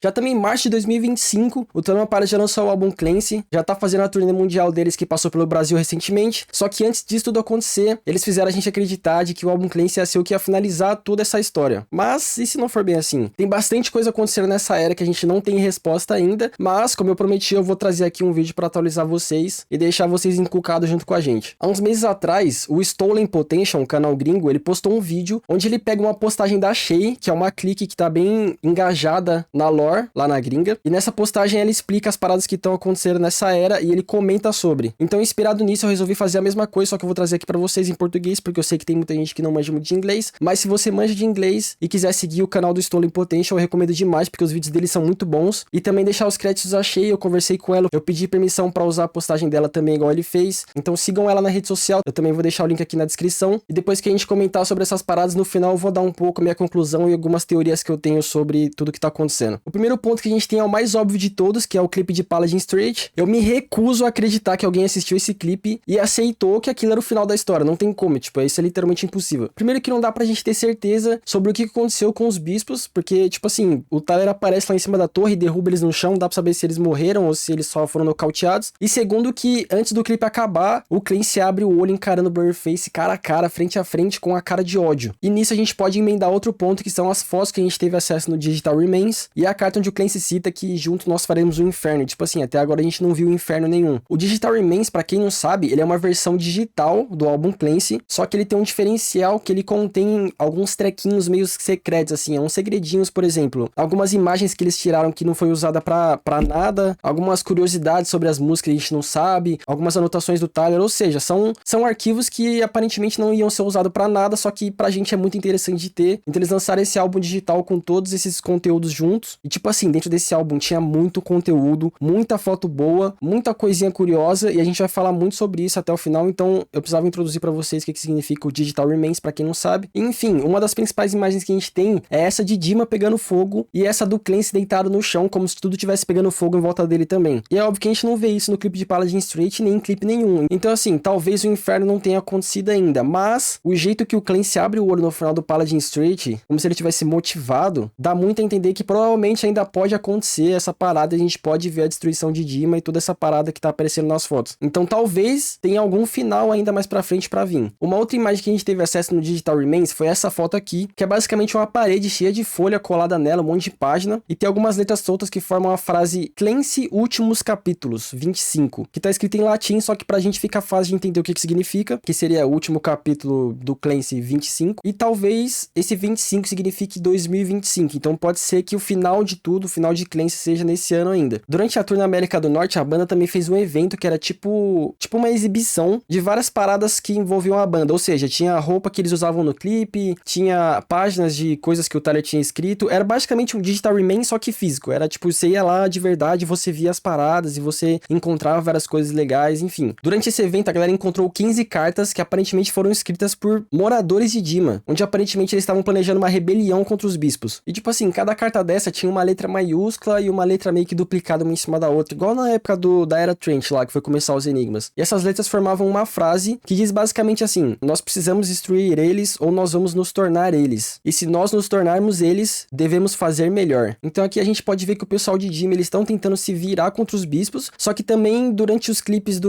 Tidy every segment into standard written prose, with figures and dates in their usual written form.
Já também em março de 2025, o Tame Impala já lançou o álbum Clancy, já tá fazendo a turnê mundial deles que passou pelo Brasil recentemente, só que antes disso tudo acontecer, eles fizeram a gente acreditar de que o álbum Clancy ia ser o que ia finalizar toda essa história. Mas, e se não for bem assim? Tem bastante coisa acontecendo nessa era que a gente não tem resposta ainda, mas, como eu prometi, eu vou trazer aqui um vídeo pra atualizar vocês e deixar vocês encucados junto com a gente. Há uns meses atrás, o Stolen Potential, um canal gringo, ele postou um vídeo onde ele pega uma postagem da Shay, que é uma clique que tá bem engajada na lore, lá na gringa, e nessa postagem ela explica as paradas que estão acontecendo nessa era e ele comenta sobre. Então, inspirado nisso, eu resolvi fazer a mesma coisa, só que eu vou trazer aqui pra vocês em português, porque eu sei que tem muita gente que não manja muito de inglês, mas se você manja de inglês e quiser seguir o canal do Stolen Potential, eu recomendo demais, porque os vídeos dele são muito bons, e também deixar os créditos da Shay, eu conversei com ela, eu pedi permissão pra usar a postagem dela também, igual ele fez, então sigam ela na rede social, eu também vou deixar o link aqui na descrição, e depois que a gente comentar sobre essas paradas, no final eu vou dar um pouco a minha conclusão e algumas teorias que eu tenho sobre tudo que tá acontecendo. O primeiro ponto que a gente tem é o mais óbvio de todos, que é o clipe de Paladin Street. Eu me recuso a acreditar que alguém assistiu esse clipe e aceitou que aquilo era o final da história, não tem como, tipo, isso é literalmente impossível. Primeiro que não dá pra gente ter certeza sobre o que aconteceu com os bispos, porque, tipo assim, o Tyler aparece lá em cima da torre e derruba eles no chão, não dá pra saber se eles morreram ou se eles só foram nocauteados. E segundo que, antes do clipe acabar, o Clancy abre o olho encarando o Blurface cara a cara, frente a frente, com a cara de ódio. E nisso a gente pode emendar outro ponto, que são as fotos que a gente teve acesso no Digital Remains, e a carta onde o Clancy cita que junto nós faremos o inferno. Tipo assim, até agora a gente não viu inferno nenhum. O Digital Remains, pra quem não sabe, ele é uma versão digital do álbum Clancy, só que ele tem um diferencial que ele contém alguns trequinhos meio secretos, assim, uns segredinhos, por exemplo. Algumas imagens que eles tiraram que não foi usada pra nada, algumas curiosidades sobre as músicas que a gente não sabe, algumas anotações do Tyler, ou seja, são arquivos que aparentemente não iam ser usados pra nada, só que pra gente é muito interessante de ter. Então eles lançaram esse álbum digital com todos esses conteúdos juntos, e tipo assim, dentro desse álbum tinha muito conteúdo, muita foto boa, muita coisinha curiosa, e a gente vai falar muito sobre isso até o final, então eu precisava introduzir pra vocês o que significa o Digital Remains, pra quem não sabe. Enfim, uma das principais imagens que a gente tem é essa de Dima pegando fogo, e essa do Clancy deitado no chão, como se tudo tivesse pegando fogo em volta dele também. E é óbvio que a gente não vê isso no clipe de Paladin Street, nem em clipe nenhum. Então assim, talvez o inferno não tenha acontecido ainda, mas o jeito que o Clancy abre o olho no final do Paladin Street, como se ele tivesse motivado, dá muito a entender que provavelmente ainda pode acontecer essa parada, a gente pode ver a destruição de Dima e toda essa parada que tá aparecendo nas fotos. Então talvez tenha algum final ainda mais pra frente pra vir. Uma outra imagem que a gente teve acesso no Digital Remains foi essa foto aqui, que é basicamente uma parede cheia de folha colada nela, um monte de página, e tem algumas letras soltas que formam a frase Clancy Últimos Capítulos, 25, que tá escrito em latim, só que pra gente fica fácil de entender o que significa, que seria o último capítulo do Clancy 25, e talvez esse 25 signifique 2025, então pode ser que o final de tudo, o final de Clancy seja nesse ano ainda. Durante a tour na América do Norte, a banda também fez um evento que era tipo uma exibição de várias paradas que envolviam a banda, ou seja, tinha a roupa que eles usavam no clipe, tinha páginas de coisas que o Tyler tinha escrito, era basicamente um Digital Remains só que físico, era tipo, você ia lá de verdade, você via as paradas e você encontrava várias coisas legais, enfim. Durante esse evento, a galera encontrou 15 cartas que aparentemente foram escritas por moradores de Dima, onde aparentemente eles estavam planejando uma rebelião contra os bispos. E tipo assim, cada carta dessa tinha uma letra maiúscula e uma letra meio que duplicada uma em cima da outra, igual na época da Era Trent lá, que foi começar os enigmas. E essas letras formavam uma frase que diz basicamente assim: nós precisamos destruir eles ou nós vamos nos tornar eles. E se nós nos tornarmos eles, devemos fazer melhor. Então aqui a gente pode ver que o pessoal de Dima, eles estão tentando se virar contra os bispos, só que também durante os clipes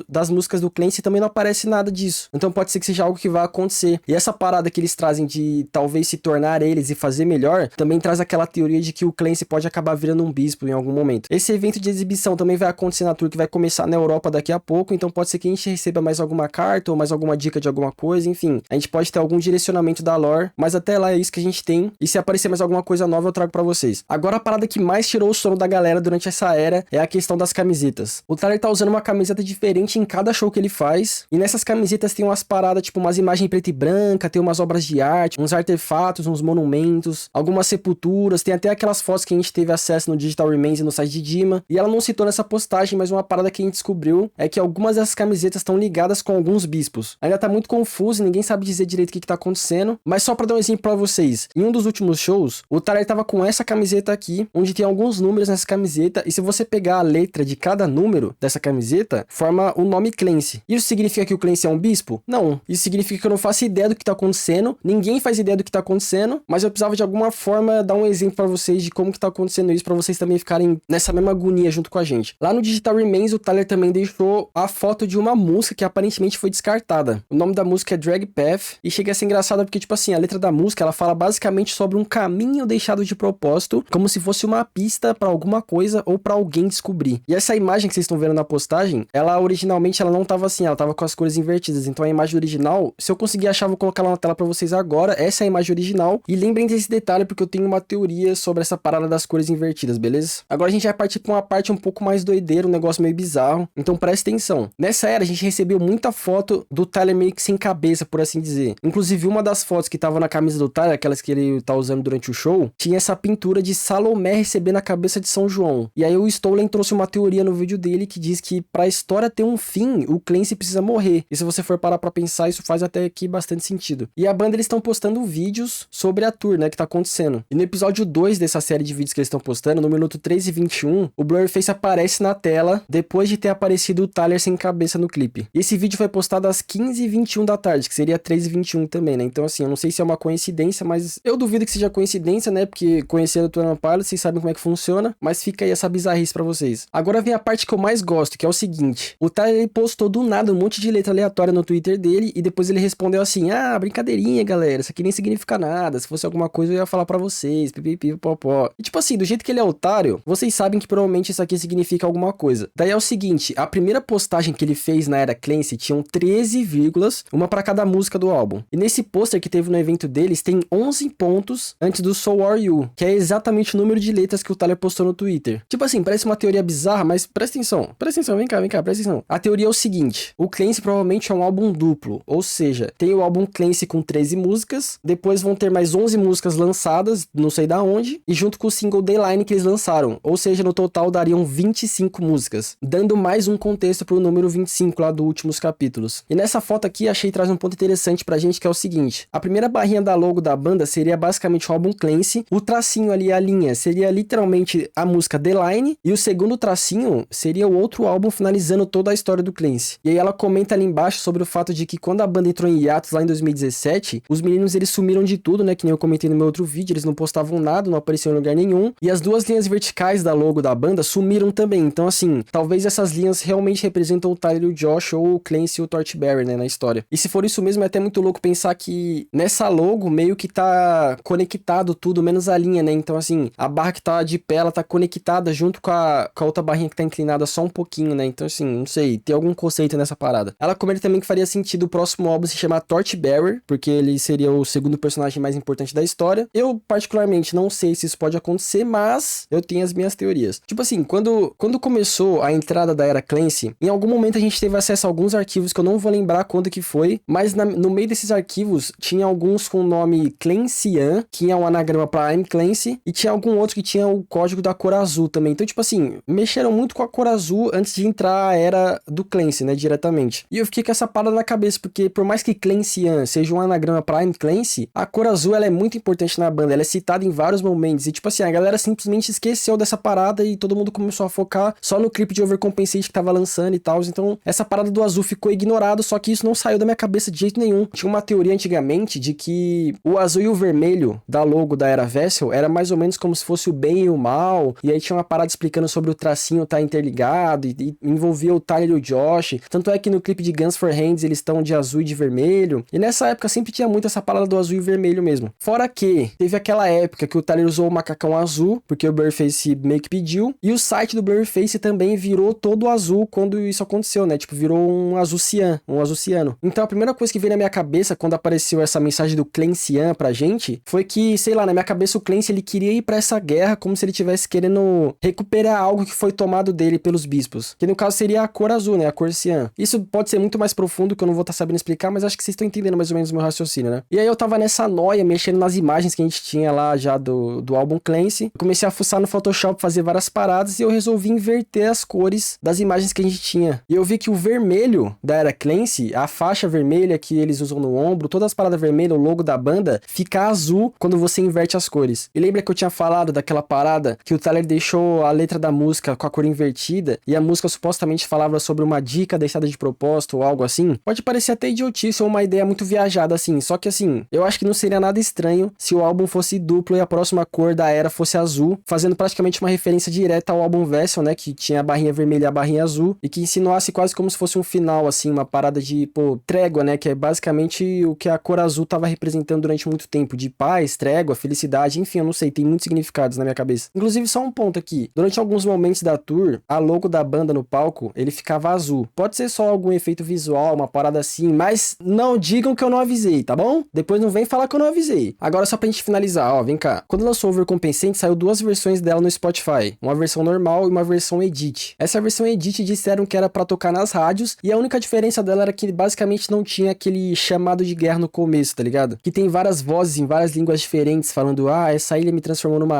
das músicas do Clancy também não aparece nada disso. Então pode ser que seja algo que vai acontecer. E essa parada que eles trazem de talvez se tornar eles e fazer melhor, também traz aquela teoria de que o Clancy pode acabar virando um bispo em algum momento. Esse evento de exibição também vai acontecer na tour que vai começar na Europa daqui a pouco, então pode ser que a gente receba mais alguma carta ou mais alguma dica de alguma coisa, enfim. A gente pode ter algum direcionamento da lore, mas até lá é isso que a gente tem. E se aparecer mais alguma coisa nova, eu trago pra vocês. Agora a parada que mais tirou o sono da galera durante essa era é a questão das camisetas. O Tyler tá usando uma camiseta diferente em cada show que ele faz, e nessas camisetas tem umas paradas, tipo umas imagens preta e branca, tem umas obras de arte, uns artefatos, uns monumentos, algumas sepulturas, tem até aquelas fotos que a gente teve acesso no Digital Remains e no site de Dima, e ela não citou nessa postagem, mas uma parada que a gente descobriu é que algumas dessas camisetas estão ligadas com alguns bispos. Ainda tá muito confuso, ninguém sabe dizer direito o que tá acontecendo, mas só pra dar um exemplo pra vocês, em um dos últimos shows, o Tyler tava com essa camiseta aqui, onde tem alguns números nessa camiseta, e se você pegar a letra de cada número dessa camiseta, forma o nome Clancy. Isso significa que o Clancy é um bispo? Não. Isso significa que eu não faço ideia do que tá acontecendo, ninguém faz ideia do que tá acontecendo, mas eu precisava de alguma forma dar um exemplo pra vocês de como que tá acontecendo isso pra vocês também ficarem nessa mesma agonia junto com a gente. Lá no Digital Remains, o Tyler também deixou a foto de uma música que aparentemente foi descartada. O nome da música é Drag Path e chega a ser engraçado porque, tipo assim, a letra da música, ela fala basicamente sobre um caminho deixado de propósito, como se fosse uma pista pra alguma coisa ou pra alguém descobrir. E essa imagem que vocês estão vendo na postagem, ela originalmente ela não tava assim, ela tava com as cores invertidas. Então a imagem original, se eu conseguir achar, vou colocar ela na tela pra vocês agora. Essa é a imagem original. E lembrem desse detalhe porque eu tenho uma teoria sobre essa parada das cores invertidas, beleza? Agora a gente vai partir pra uma parte um pouco mais doideira, um negócio meio bizarro. Então presta atenção. Nessa era a gente recebeu muita foto do Tyler meio que sem cabeça, por assim dizer. Inclusive uma das fotos que tava na camisa do Tyler, aquelas que ele tá usando durante o show, tinha essa pintura de Salomé recebendo a cabeça de São João. E aí o Stolen trouxe uma teoria no vídeo dele que diz que pra história ter um fim, o Clancy precisa morrer. E se você for parar pra pensar, isso faz até aqui bastante sentido. E a banda, eles estão postando vídeos sobre a tour, né, que tá acontecendo. E no episódio 2 dessa série de vídeos que eles estão postando, no minuto 3 e 21, o Blurface aparece na tela depois de ter aparecido o Tyler sem cabeça no clipe. E esse vídeo foi postado às 15h21 da tarde, que seria 3h21 também, né? Então assim, eu não sei se é uma coincidência, mas eu duvido que seja coincidência, né? Porque conhecendo o 21 Pilots, vocês sabem como é que funciona, mas fica aí essa bizarrice pra vocês. Agora vem a parte que eu mais gosto, que é o seguinte: o Tyler, ele postou do nada um monte de letra aleatória no Twitter dele e depois ele respondeu assim: ah, brincadeirinha, galera, isso aqui nem significa nada, se fosse alguma coisa eu ia falar pra vocês, pipipi, popó. E tipo assim, do jeito que ele é otário, vocês sabem que provavelmente isso aqui significa alguma coisa. Daí é o seguinte, a primeira postagem que ele fez na era Clancy tinham 13 vírgulas, uma pra cada música do álbum. E nesse pôster que teve no evento deles, tem 11 pontos antes do So Are You, que é exatamente o número de letras que o Tyler postou no Twitter. Tipo assim, parece uma teoria bizarra, mas presta atenção, vem cá, presta atenção. A teoria é o seguinte: o Clancy provavelmente é um álbum duplo, ou seja, tem o álbum Clancy com 13 músicas, depois vão ter mais 11 músicas lançadas, não sei da onde, e junto com o single Dayline que eles lançaram, ou seja, no total dariam 25 músicas, dando mais um contexto pro número 25 lá dos últimos capítulos. E nessa foto aqui, achei traz um ponto interessante pra gente, que é o seguinte: a primeira barrinha da logo da banda seria basicamente o álbum Clancy, o tracinho ali, a linha, seria literalmente a música Dayline, e o segundo tracinho seria o outro álbum finalizando toda a história do Clancy. E aí ela comenta ali embaixo sobre o fato de que quando a banda entrou em hiatus lá em 2017, os meninos eles sumiram de tudo, né, que nem eu comentei no meu outro vídeo, eles não postavam nada, não apareciam em lugar nenhum, e as duas linhas verticais da logo da banda sumiram também. Então assim, talvez essas linhas realmente representam o Tyler e o Josh, ou o Clancy e o Torchbearer, né, na história. E se for isso mesmo, é até muito louco pensar que nessa logo meio que tá conectado tudo, menos a linha, né, então assim, a barra que tá de pé, ela tá conectada junto com a outra barrinha que tá inclinada só um pouquinho, né, então assim, não sei, tem algum conceito nessa parada. Ela comenta também que faria sentido o próximo álbum se chamar Torchbearer, porque ele seria o segundo personagem mais importante da história. Eu, particularmente, não sei se isso pode acontecer, mas eu tenho as minhas teorias. Tipo assim, quando começou a entrada da era Clancy, em algum momento a gente teve acesso a alguns arquivos que eu não vou lembrar quando que foi, mas no meio desses arquivos tinha alguns com o nome Clancyan, que é um anagrama pra I'm Clancy, e tinha algum outro que tinha o código da cor azul também. Então, tipo assim, mexeram muito com a cor azul antes de entrar a era do Clancy, né, diretamente. E eu fiquei com essa parada na cabeça, porque por mais que Clancyan seja um anagrama pra I'm Clancy, a cor azul, ela é muito importante na banda, ela é citada em vários momentos, e tipo assim, a galera simplesmente esqueceu dessa parada e todo mundo começou a focar só no clipe de Overcompensate que tava lançando e tal, então essa parada do azul ficou ignorado, só que isso não saiu da minha cabeça de jeito nenhum. Tinha uma teoria antigamente de que o azul e o vermelho da logo da era Vessel era mais ou menos como se fosse o bem e o mal, e aí tinha uma parada explicando sobre o tracinho tá interligado, e envolvia o Tyler e o Josh, tanto é que no clipe de Guns for Hands eles estão de azul e de vermelho, e nessa época sempre tinha muito essa parada do azul e vermelho mesmo. Fora que teve aquela época que o Tyler usou o macacão azul, porque o Blurface meio que pediu, e o site do Blurface também virou todo azul quando isso aconteceu, né? Tipo, virou um azul cian, um azul ciano. Então a primeira coisa que veio na minha cabeça quando apareceu essa mensagem do Clancyan pra gente, foi que, sei lá, na minha cabeça o Clancy, ele queria ir pra essa guerra como se ele tivesse querendo recuperar algo que foi tomado dele pelos bispos, que no caso seria a cor azul, né? A cor cian. Isso pode ser muito mais profundo, que eu não vou estar sabendo explicar, mas acho que vocês estão entendendo mais ou menos o meu raciocínio, né? E aí eu tava nessa noia, mexendo nas imagens que a gente tinha lá já do álbum Clancy. Eu comecei a fuçar no Photoshop, fazer várias paradas, e eu resolvi inverter as cores das imagens que a gente tinha. E eu vi que o vermelho da era Clancy, a faixa vermelha que eles usam no ombro, todas as paradas vermelhas, o logo da banda, fica azul quando você inverte as cores. E lembra que eu tinha falado daquela parada que o Tyler deixou a letra da música com a cor invertida, e a música supostamente falava sobre uma dica deixada de propósito ou algo assim? Pode parecer até idiotice ou uma ideia muito viajada assim, só que assim, eu acho que não seria nada estranho se o álbum fosse duplo e a próxima cor da Era fosse azul, fazendo praticamente uma referência direta ao álbum Vessel, né, que tinha a barrinha vermelha e a barrinha azul, e que insinuasse quase como se fosse um final, assim, uma parada de, trégua, né, que é basicamente o que a cor azul tava representando durante muito tempo, de paz, trégua, felicidade, enfim, eu não sei, tem muitos significados na minha cabeça. Inclusive, só um ponto aqui, durante alguns momentos da tour, a logo da banda no palco, ele ficava azul. Pode ser só algum efeito visual, uma parada assim, mas não digam que eu não avisei, tá bom? Depois não vem falar que eu não avisei. Agora, só pra gente finalizar, ó, vem cá. Quando lançou Overcompensate, saiu duas versões dela no Spotify, uma versão normal e uma versão edit. Essa versão edit disseram que era pra tocar nas rádios, e a única diferença dela era que basicamente não tinha aquele chamado de guerra no começo, tá ligado? Que tem várias vozes em várias línguas diferentes falando, essa ilha me transformou numa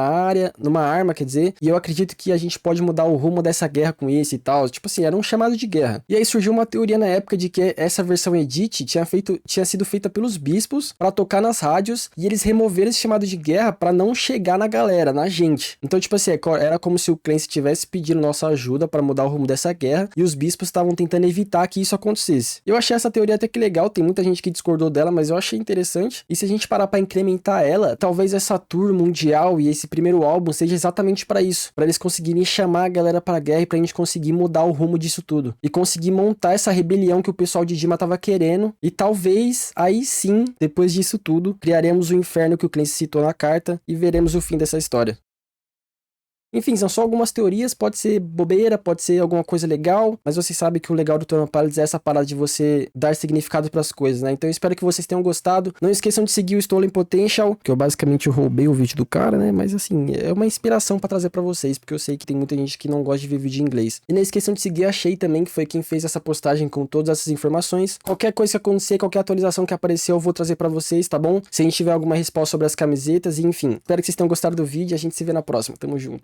arma, quer dizer, e eu acredito que a gente pode mudar o rumo dessa guerra com esse e tal. Tipo assim, era um chamado de guerra. E aí surgiu uma teoria na época de que essa versão edit tinha sido feita pelos bispos pra tocar nas rádios, e eles removeram esse chamado de guerra pra não chegar na galera, na gente. Então, tipo assim, era como se o Clancy tivesse pedindo nossa ajuda pra mudar o rumo dessa guerra, e os bispos estavam tentando evitar que isso acontecesse. Eu achei essa teoria até que legal, tem muita gente que discordou dela, mas eu achei interessante. E se a gente parar pra incrementar ela, talvez essa tour mundial e esse primeiro álbum seja exatamente pra isso, pra eles conseguirem chamar a galera pra guerra e pra gente conseguir mudar o rumo disso tudo. E conseguir montar essa rebelião que o pessoal de Dima tava querendo, e talvez, aí sim, depois disso tudo, criaremos o inferno que o Clancy citou na carta e veremos o fim dessa história. Enfim, são só algumas teorias, pode ser bobeira, pode ser alguma coisa legal, mas você sabe que o legal do Twenty Pilots é essa parada de você dar significado pras coisas, né? Então eu espero que vocês tenham gostado. Não esqueçam de seguir o Stolen Potential, que eu basicamente roubei o vídeo do cara, né? Mas assim, é uma inspiração pra trazer pra vocês, porque eu sei que tem muita gente que não gosta de ver vídeo em inglês. E não esqueçam de seguir a Shay também, que foi quem fez essa postagem com todas essas informações. Qualquer coisa que acontecer, qualquer atualização que aparecer, eu vou trazer pra vocês, tá bom? Se a gente tiver alguma resposta sobre as camisetas, e enfim. Espero que vocês tenham gostado do vídeo e a gente se vê na próxima. Tamo junto.